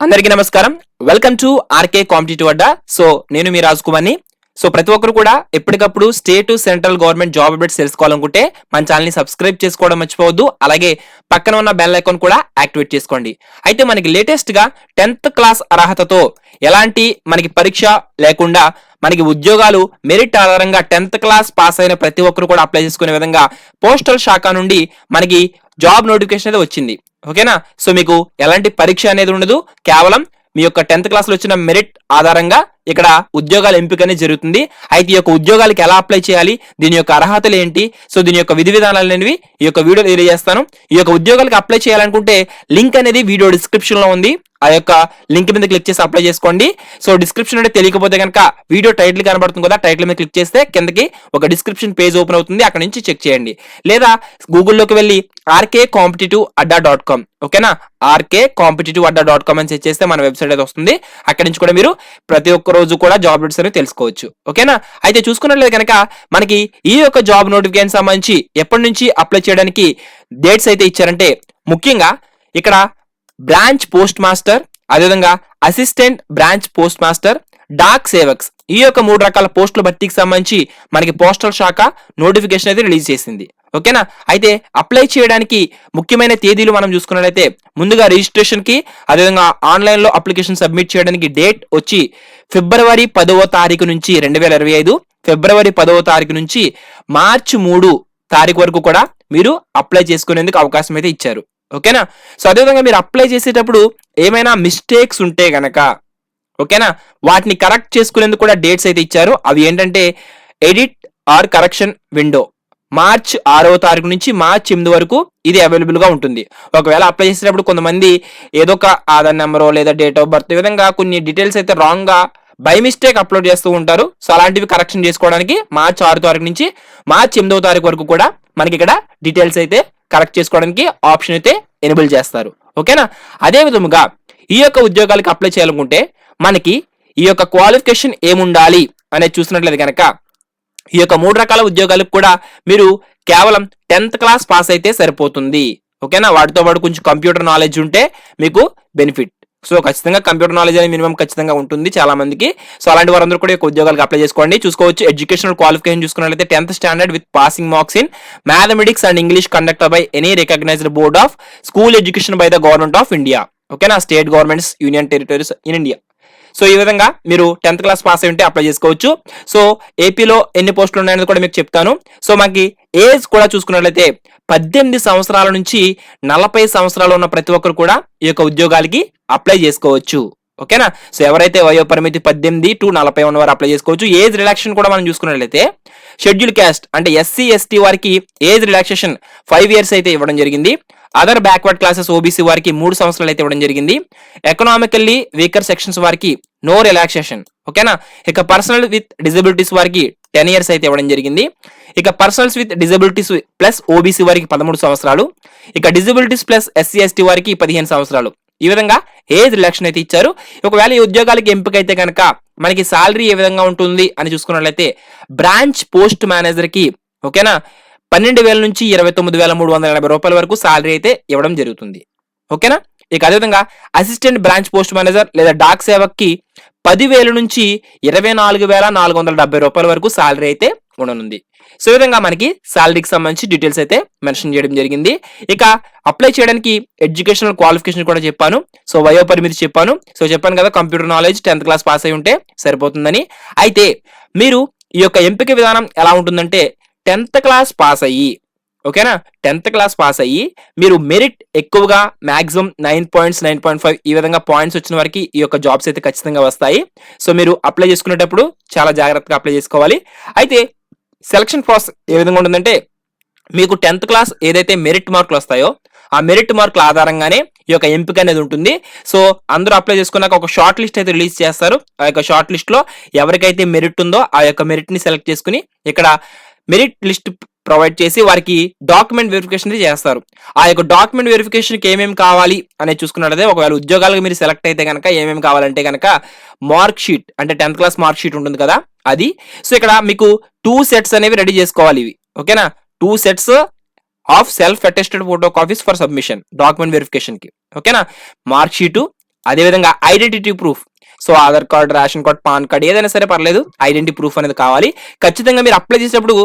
అందరికీ నమస్కారం. Welcome to RK competitive Adda. So నేను మీ రాజ్ కుమార్ని. సో ప్రతి ఒక్కరు కూడా ఎప్పటికప్పుడు state central government job updates తెలుసుకోవాలనుకుంటే మన ఛానల్ని సబ్స్క్రైబ్ చేసుకోవడం మర్చిపోవద్దు. అలాగే పక్కన ఉన్న బెల్ ఐకాన్ కూడా యాక్టివేట్ చేసుకోండి. అయితే మనకి లేటెస్ట్ గా 10th క్లాస్ అర్హతతో ఎలాంటి మనకి పరీక్ష లేకుండా మనకి ఉద్యోగాలు మెరిట్ ఆధారంగా 10th క్లాస్ పాస్ అయిన ప్రతి ఒక్కరు కూడా అప్లై చేసుకునే విధంగా పోస్టల్ శాఖ నుండి మనకి జాబ్ నోటిఫికేషన్ అయితే వచ్చింది. ఓకేనా? సో మీకు ఎలాంటి పరీక్ష అనేది ఉండదు, కేవలం మీ యొక్క 10th క్లాస్ లో వచ్చిన మెరిట్ ఆధారంగా ఇక్కడ ఉద్యోగాల ఎంపిక అనేది జరుగుతుంది. అయితే ఈ యొక్క ఉద్యోగాలకి ఎలా అప్లై చేయాలి, దీని యొక్క అర్హతలు ఏంటి, సో దీని యొక్క విధి విధానాలు అనేవి ఈ యొక్క వీడియోలో తెలియజేస్తాను. ఈ యొక్క ఉద్యోగాలకి అప్లై చేయాలనుకుంటే లింక్ అనేది వీడియో డిస్క్రిప్షన్ లో ఉంది. ఆ యొక్క లింక్ మీద క్లిక్ చేసి అప్లై చేసుకోండి. సో డిస్క్రిప్షన్ అంటే తెలియకపోతే కనుక వీడియో టైటిల్ కనబడుతుంది కదా, టైటిల్ మీద క్లిక్ చేస్తే కిందకి ఒక డిస్క్రిప్షన్ పేజ్ ఓపెన్ అవుతుంది, అక్కడ నుంచి చెక్ చేయండి. లేదా గూగుల్లోకి వెళ్ళి rkcompetitiveadda.com, ఓకేనా, rkcompetitiveadda.com అని సెర్చ్ చేస్తే మన వెబ్సైట్ అయితే వస్తుంది. అక్కడి నుంచి కూడా మీరు ప్రతి ఒక్క రోజు కూడా జాబ్ అప్డేట్స్ అనేవి తెలుసుకోవచ్చు. ఓకేనా? అయితే చూసుకున్నట్లయితే కనుక మనకి ఈ యొక్క జాబ్ నోటిఫికేషన్ సంబంధించి ఎప్పటి నుంచి అప్లై చేయడానికి డేట్స్ అయితే ఇచ్చారంటే, ముఖ్యంగా ఇక్కడ బ్రాంచ్ పోస్ట్ మాస్టర్, అదేవిధంగా assistant branch post master, Dak Sevaks, ఈ యొక్క 3 రకాల పోస్టుల భర్తీకి సంబంధించి మనకి పోస్టల్ శాఖ నోటిఫికేషన్ అయితే రిలీజ్ చేసింది. ఓకేనా? అయితే అప్లై చేయడానికి ముఖ్యమైన తేదీలు మనం చూసుకున్నట్లయితే, ముందుగా రిజిస్ట్రేషన్ కి, అదేవిధంగా ఆన్లైన్ లో అప్లికేషన్ సబ్మిట్ చేయడానికి డేట్ వచ్చి ఫిబ్రవరి 10వ తారీఖు నుంచి 2025, ఫిబ్రవరి 10వ తారీఖు నుంచి మార్చి 3 తారీఖు వరకు కూడా మీరు అప్లై చేసుకునేందుకు అవకాశం అయితే ఇచ్చారు. ఓకేనా? సో అదేవిధంగా మీరు అప్లై చేసేటప్పుడు ఏమైనా మిస్టేక్స్ ఉంటే గనక, ఓకేనా, వాటిని కరెక్ట్ చేసుకునేందుకు కూడా డేట్స్ అయితే ఇచ్చారు. అవి ఏంటంటే edit or correction window March 6వ తారీఖు నుంచి మార్చ్ 8 వరకు ఇది అవైలబుల్ గా ఉంటుంది. ఒకవేళ అప్లై చేసేటప్పుడు కొంతమంది ఏదో ఒక ఆధార్ నెంబరో లేదా డేట్ ఆఫ్ బర్త్, ఈ విధంగా కొన్ని డీటెయిల్స్ అయితే రాంగ్ గా బై మిస్టేక్ అప్లోడ్ చేస్తూ ఉంటారు. సో అలాంటివి కరెక్షన్ చేసుకోవడానికి మార్చ్ 6వ తారీఖు నుంచి మార్చ్ 8వ తారీఖు వరకు కూడా మనకి ఇక్కడ డీటెయిల్స్ అయితే కరెక్ట్ చేసుకోవడానికి ఆప్షన్ అయితే ఎనేబుల్ చేస్తారు. ఓకేనా? అదే విధముగా ఈ యొక్క ఉద్యోగాలకు అప్లై చేయాలనుకుంటే మనకి ఈ యొక్క క్వాలిఫికేషన్ ఏముండాలి అనేది చూసినట్లయితే కనుక, ఈ యొక్క 3 రకాల ఉద్యోగాలకు కూడా మీరు కేవలం 10th క్లాస్ పాస్ అయితే సరిపోతుంది. ఓకేనా? వాటితో పాటు కొంచెం కంప్యూటర్ నాలెడ్జ్ ఉంటే మీకు బెనిఫిట్. సో ఖచ్చితంగా కంప్యూటర్ నాలెడ్జ్ అనేది మినిమం ఖచ్చితంగా ఉంటుంది చాలా మందికి. సో అలాంటి వారందరూ కూడా ఉద్యోగాలకు అప్లై చేసుకోండి. చూసుకోవచ్చు, ఎడ్యుకేషనల్ క్వాలిఫికేషన్ చూసుకున్నట్లయితే 10th standard with passing marks in mathematics and English conducted by any recognised board of school education by the government of India. ఓకేనా? State governments, union territories in India. So ఈ విధంగా మీరు 10th class pass అయి ఉంటే apply చేసుకోవచ్చు. So ఏపీలో ఎన్ని పోస్టులు ఉన్నాయని కూడా మీకు చెప్తాను. సో మనకి ఏజ్ కూడా చూసుకున్నట్లయితే 18 సంవత్సరాల నుంచి 40 సంవత్సరాలు ఉన్న ప్రతి ఒక్కరు కూడా ఈ యొక్క ఉద్యోగాలకి అప్లై చేసుకోవచ్చు. ఓకేనా? సో ఎవరైతే వయో పరిమితి 18 to 40 ఉన్నవారు అప్లై చేసుకోవచ్చు. ఏజ్ రిలాక్సేషన్ కూడా మనం చూసుకున్నట్లయితే షెడ్యూల్ క్యాస్ట్ అంటే SC ST వారికి ఏజ్ రిలాక్సేషన్ 5 years అయితే ఇవ్వడం జరిగింది. అదర్ బ్యాక్వర్డ్ క్లాసెస్ OBC వారికి 3 సంవత్సరాలు అయితే ఇవ్వడం జరిగింది. ఎకనామికల్లీ వీకర్ సెక్షన్స్ వారికి నో రిలాక్సేషన్. ఓకేనా? ఇక పర్సనల్ విత్ డిజబిలిటీస్ వారికి 10 years అయితే ఇవ్వడం జరిగింది. ఇక personals with disabilities plus OBC వారికి 13 సంవత్సరాలు, ఇక డిజబిలిటీస్ ప్లస్ SC ST వారికి 15 సంవత్సరాలు. ఈ విధంగా ఏజ్ రిలాక్షన్ అయితే ఇచ్చారు. ఒకవేళ ఈ ఉద్యోగాలకి ఎంపిక అయితే కనుక మనకి సాలరీ ఏ విధంగా ఉంటుంది అని చూసుకున్నట్లయితే, బ్రాంచ్ పోస్ట్ మేనేజర్ కి ఓకేనా 12,000 నుంచి 29,380 రూపాయల వరకు సాలరీ అయితే ఇవ్వడం జరుగుతుంది. ఓకేనా? ఇక అదేవిధంగా అసిస్టెంట్ బ్రాంచ్ పోస్ట్ మేనేజర్ లేదా డాక్ సేవక్ కి 10,000 నుంచి 24,470 రూపాయల వరకు సాలరీ అయితే ఉండనుంది. సో ఈ విధంగా మనకి సాలరీకి సంబంధించి డీటెయిల్స్ అయితే మెన్షన్ చేయడం జరిగింది. ఇక అప్లై చేయడానికి ఎడ్యుకేషనల్ క్వాలిఫికేషన్ కూడా చెప్పాను. సో వయో పరిమితి చెప్పాను. సో చెప్పాను కదా, computer knowledge 10th class pass అయి ఉంటే సరిపోతుందని. అయితే మీరు ఈ యొక్క ఎంపిక విధానం ఎలా ఉంటుందంటే, 10th క్లాస్ పాస్ అయ్యి, ఓకేనా, 10th క్లాస్ పాస్ అయ్యి మీరు మెరిట్ ఎక్కువగా మాక్సిమం 9 points 9.5 ఈ విధంగా పాయింట్స్ వచ్చిన వారికి ఈ యొక్క జాబ్స్ అయితే ఖచ్చితంగా వస్తాయి. సో మీరు అప్లై చేసుకునేటప్పుడు చాలా జాగ్రత్తగా అప్లై చేసుకోవాలి. అయితే సెలక్షన్ ప్రాసెస్ ఏ విధంగా ఉంటుందంటే, మీకు 10th క్లాస్ ఏదైతే మెరిట్ మార్కులు వస్తాయో ఆ మెరిట్ మార్కుల ఆధారంగానే ఈ యొక్క ఎంపిక అనేది ఉంటుంది. సో అందరూ అప్లై చేసుకున్నాక ఒక షార్ట్ లిస్ట్ అయితే రిలీజ్ చేస్తారు. ఆ యొక్క షార్ట్ లిస్ట్ లో ఎవరికైతే మెరిట్ ఉందో ఆ యొక్క మెరిట్ ని సెలెక్ట్ చేసుకుని ఇక్కడ మెరిట్ లిస్ట్ ప్రొవైడ్ చేసి వారికి డాక్యుమెంట్ వెరిఫికేషన్ చేస్తారు. ఆ యొక్క డాక్యుమెంట్ వెరిఫికేషన్ కి ఏమేమి కావాలి అనేది చూసుకున్నట్లయితే, ఒకవేళ ఉద్యోగాలకు మీరు సెలెక్ట్ అయితే కనుక ఏమేమి కావాలంటే కనుక మార్క్ షీట్ అంటే 10th క్లాస్ మార్క్ షీట్ ఉంటుంది కదా అది. సో ఇక్కడ మీకు 2 sets అనేవి రెడీ చేసుకోవాలి ఇవి. ఓకేనా? 2 sets of self attested photo copies for submission document verification కి. ఓకేనా? మార్క్ షీటు అదేవిధంగా identity proof. So Aadhaar card, ration card, pan card ఏదైనా సరే పర్లేదు, ఐడెంటిటీ ప్రూఫ్ అనేది కావాలి. ఖచ్చితంగా మీరు అప్లై చేసేటప్పుడు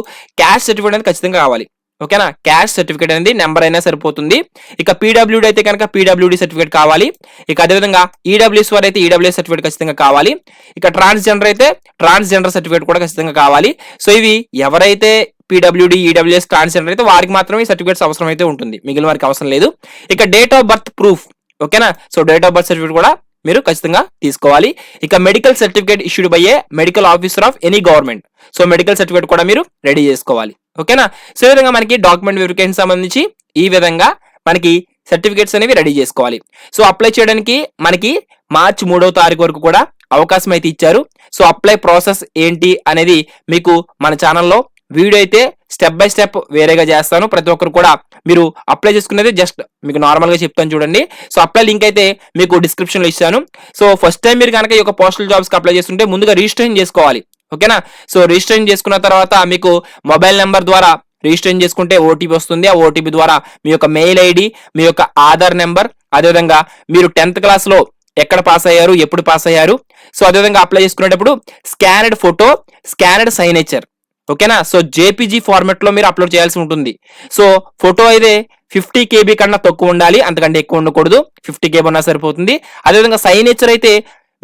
క్యాస్ట్ సర్టిఫికేట్ అనేది ఖచ్చితంగా కావాలి. ఓకేనా, క్యాస్ట్ సర్టిఫికేట్ అనేది నెంబర్ అయినా సరిపోతుంది. ఇక పీడబ్ల్యూడి అయితే కనుక పీడబ్ల్యూడి సర్టిఫికేట్ కావాలి. ఇక అదేవిధంగా ఈడబ్ల్యూఎస్ వారు అయితే ఈడబ్ల్యూఎస్ సర్టిఫికేట్ ఖచ్చితంగా కావాలి. ఇక ట్రాన్స్జెండర్ అయితే ట్రాన్స్జెండర్ సర్టిఫికేట్ కూడా ఖచ్చితంగా కావాలి. సో ఇవి ఎవరైతే పీడబ్ల్యూడి, ఈడబ్ల్యూఎస్, ట్రాన్స్జెండర్ అయితే వారికి మాత్రమే సర్టిఫికేట్స్ అవసరం అయితే ఉంటుంది, మిగిలిన వారికి అవసరం లేదు. ఇక డేట్ ఆఫ్ బర్త్ ప్రూఫ్. ఓకేనా, so date of birth certificate కూడా మీరు ఖచ్చితంగా తీసుకోవాలి. ఇక medical certificate issued by A medical officer of any government. So medical certificate కూడా మీరు రెడీ చేసుకోవాలి. ఓకేనా, సో ఈ విధంగా మనకి డాక్యుమెంట్ వెరిఫికేషన్ సంబంధించి ఈ విధంగా మనకి సర్టిఫికేట్స్ అనేవి రెడీ చేసుకోవాలి. సో అప్లై చేయడానికి మనకి మార్చి 3వ తారీఖు వరకు కూడా అవకాశం అయితే ఇచ్చారు. సో అప్లై ప్రాసెస్ ఏంటి అనేది మీకు మన ఛానల్లో వీడియో అయితే స్టెప్ బై స్టెప్ వేరేగా చేస్తాను. ప్రతి ఒక్కరు కూడా మీరు అప్లై చేసుకునేది జస్ట్ మీకు నార్మల్ గా చెప్తాను చూడండి. సో అప్లై లింక్ అయితే మీకు డిస్క్రిప్షన్ లో ఇస్తాను. సో ఫస్ట్ టైం మీరు కనుక ఈ యొక్క పోస్టల్ జాబ్స్ కి అప్లై చేస్తుంటే ముందుగా రిజిస్ట్రేషన్ చేసుకోవాలి. ఓకేనా, సో రిజిస్ట్రేషన్ చేసుకున్న తర్వాత మీకు మొబైల్ నెంబర్ ద్వారా రిజిస్ట్రేషన్ చేసుకుంటే ఓటీపీ వస్తుంది. ఆ ఓటీపీ ద్వారా మీ యొక్క మెయిల్ ఐడి, మీ యొక్క ఆధార్ నెంబర్, అదేవిధంగా మీరు 10th క్లాస్ లో ఎక్కడ పాస్ అయ్యారు, ఎప్పుడు పాస్ అయ్యారు, సో అదేవిధంగా అప్లై చేసుకునేటప్పుడు స్కానెడ్ ఫోటో, స్కానెడ్ సైనేచర్. ఓకేనా, సో జేపీజీ ఫార్మాట్ లో మీరు అప్లోడ్ చేయాల్సి ఉంటుంది. సో ఫోటో అయితే 50 KB కన్నా తక్కువ ఉండాలి, అంతకంటే ఎక్కువ ఉండకూడదు. 50 KB ఉన్నా సరిపోతుంది. అదేవిధంగా సైనేచర్ అయితే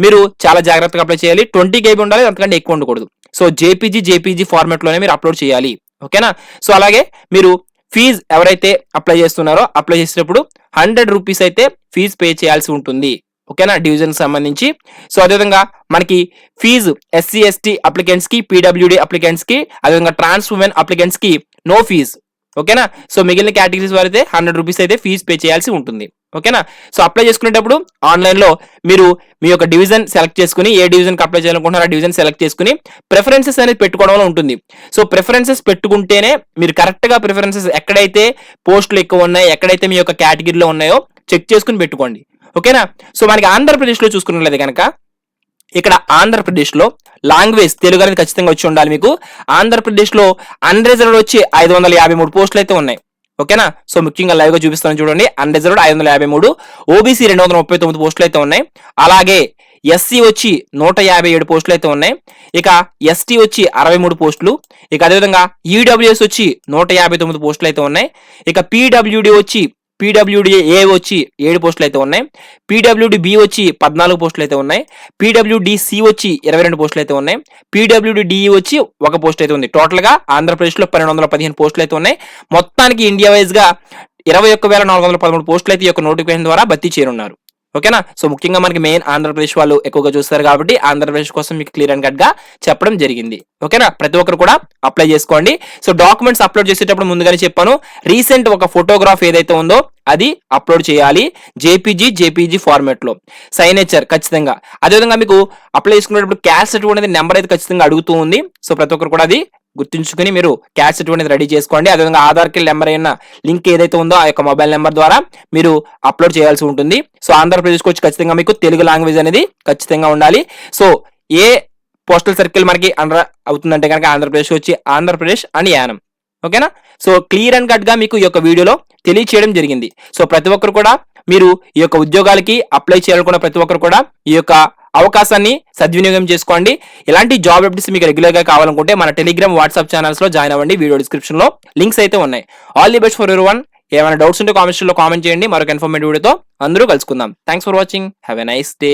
మీరు చాలా జాగ్రత్తగా అప్లై చేయాలి, 20 KB ఉండాలి, అంతకంటే ఎక్కువ ఉండకూడదు. సో జేపీజీ ఫార్మాట్ లోనే మీరు అప్లోడ్ చేయాలి. ఓకేనా, సో అలాగే మీరు ఫీజు ఎవరైతే అప్లై చేస్తున్నారో అప్లై చేసేటప్పుడు 100 రూపీస్ అయితే ఫీజు పే చేయాల్సి ఉంటుంది. ఓకేనా, డివిజన్ సంబంధించి. సో అదేవిధంగా మనకి ఫీజు ఎస్సీ ఎస్టీ అప్లికెంట్స్ కి, పీడబ్ల్యూడి అప్లికెంట్స్ కి, అదేవిధంగా ట్రాన్స్ ఉమెన్ అప్లికెంట్స్ కి నో ఫీజు. ఓకేనా, సో మిగిలిన కేటగిరీస్ వారైతే 100 రూపీస్ అయితే ఫీజు పే చేయాల్సి ఉంటుంది. ఓకేనా, సో అప్లై చేసుకునేటప్పుడు ఆన్లైన్ లో మీరు మీ యొక్క డివిజన్ సెలెక్ట్ చేసుకుని, ఏ డివిజన్ కి అప్లై చేయాలనుకుంటున్నారో ఆ డివిజన్ సెలెక్ట్ చేసుకుని ప్రిఫరెన్సెస్ అనేది పెట్టుకోవడం ఉంటుంది. సో ప్రిఫరెన్సెస్ పెట్టుకుంటేనే మీరు కరెక్ట్ గా ప్రిఫరెన్సెస్ ఎక్కడైతే పోస్టులు ఎక్కువ ఉన్నాయో, ఎక్కడైతే మీ యొక్క కేటగిరీలో ఉన్నాయో చెక్ చేసుకుని పెట్టుకోండి. ఓకేనా, సో మనకి ఆంధ్రప్రదేశ్ లో చూసుకున్నట్లయితే కనుక ఇక్కడ ఆంధ్రప్రదేశ్ లో లాంగ్వేజ్ తెలుగు అనేది ఖచ్చితంగా వచ్చి ఉండాలి మీకు. ఆంధ్రప్రదేశ్ లో అన్రిజర్వ్డ్ వచ్చి 553 పోస్టులు అయితే ఉన్నాయి. ఓకేనా, సో ముఖ్యంగా లైవ్ గా చూపిస్తాను చూడండి. అన్రిజర్వ్డ్ 553, ఓబీసీ 239 పోస్టులు అయితే ఉన్నాయి. అలాగే ఎస్సీ వచ్చి 157 పోస్టులు అయితే ఉన్నాయి. ఇక ఎస్టీ వచ్చి 63 పోస్టులు. ఇక అదేవిధంగా ఈడబ్ల్యూఎస్ వచ్చి 159 పోస్టులు అయితే ఉన్నాయి. ఇక పీడబ్ల్యూడి వచ్చి పీడబ్ల్యూడిఏ వచ్చి 7 పోస్టులు అయితే ఉన్నాయి. పీడబ్ల్యూడిబి వచ్చి 14 పోస్టులు అయితే ఉన్నాయి. పీడబ్ల్యూడిసి వచ్చి 22 పోస్టులు అయితే ఉన్నాయి. పీడబ్ల్యూడిడిఈ వచ్చి 1 పోస్ట్ అయితే ఉంది. టోటల్ గా ఆంధ్రప్రదేశ్ లో 1215 పోస్టులు అయితే ఉన్నాయి. మొత్తానికి ఇండియా వైజ్ గా 21,413 పోస్టులు అయితే ఈ యొక్క నోటిఫికేషన్ ద్వారా భర్తీ చేయనున్నారు. ఓకేనా, సో ముఖ్యంగా మనకి మెయిన్ ఆంధ్రప్రదేశ్ వాళ్ళు ఎక్కువగా చూస్తారు కాబట్టి ఆంధ్రప్రదేశ్ కోసం మీకు క్లియర్ అండ్ కట్ గా చెప్పడం జరిగింది. ఓకేనా, ప్రతి ఒక్కరు కూడా అప్లై చేసుకోండి. సో డాక్యుమెంట్స్ అప్లోడ్ చేసేటప్పుడు ముందుగానే చెప్పాను, రీసెంట్ ఒక ఫోటోగ్రాఫ్ ఏదైతే ఉందో అది అప్లోడ్ చేయాలి జేపీజీ ఫార్మాట్ లో. సైనేచర్ ఖచ్చితంగా. అదేవిధంగా మీకు అప్లై చేసుకునేటప్పుడు క్యాస్ట్ సర్టిఫికేట్ అనేది నెంబర్ అయితే ఖచ్చితంగా అడుగుతూ ఉంది. సో ప్రతి ఒక్కరు కూడా అది గుర్తుంచుకుని మీరు క్యాస్ట్ సర్టిఫికేట్ రెడీ చేసుకోండి. అదేవిధంగా ఆధార్ కార్డ్ నెంబర్ అయిన లింక్ ఏదైతే ఉందో ఆ యొక్క మొబైల్ నెంబర్ ద్వారా మీరు అప్లోడ్ చేయాల్సి ఉంటుంది. సో ఆంధ్రప్రదేశ్కి వచ్చి ఖచ్చితంగా మీకు తెలుగు లాంగ్వేజ్ అనేది ఖచ్చితంగా ఉండాలి. సో ఏ పోస్టల్ సర్కిల్ మనకి అండర్ అవుతుందంటే కనుక ఆంధ్రప్రదేశ్ వచ్చి ఆంధ్రప్రదేశ్ అండ్ యానం. ఓకేనా, సో క్లియర్ అండ్ కట్ గా మీకు ఈ యొక్క వీడియోలో తెలియచేయడం జరిగింది. సో ప్రతి ఒక్కరు కూడా మీరు ఈ యొక్క ఉద్యోగాలకి అప్లై చేయాలనుకున్న ప్రతి ఒక్కరు కూడా ఈ యొక్క అవకాశాన్ని సద్వినియోగం చేసుకోండి. ఇలాంటి జాబ్ అప్డేట్స్ మీకు రెగ్యులర్ గా కావాలనుకుంటే మన టెలిగ్రామ్, వాట్సాప్ ఛానల్స్ లో జాయిన్ అవ్వండి. వీడియో డిస్క్రిప్షన్ లో లింక్స్ అయితే ఉన్నాయి. All the best for everyone. ఏమైనా డౌట్స్ ఉంటే కామెంట్స్ లో కామెంట్ చేయండి. మరొక ఇన్ఫర్మేటివ్ వీడియోతో అందరూ కలుసుకుందాం. Thanks for watching. Have a nice day.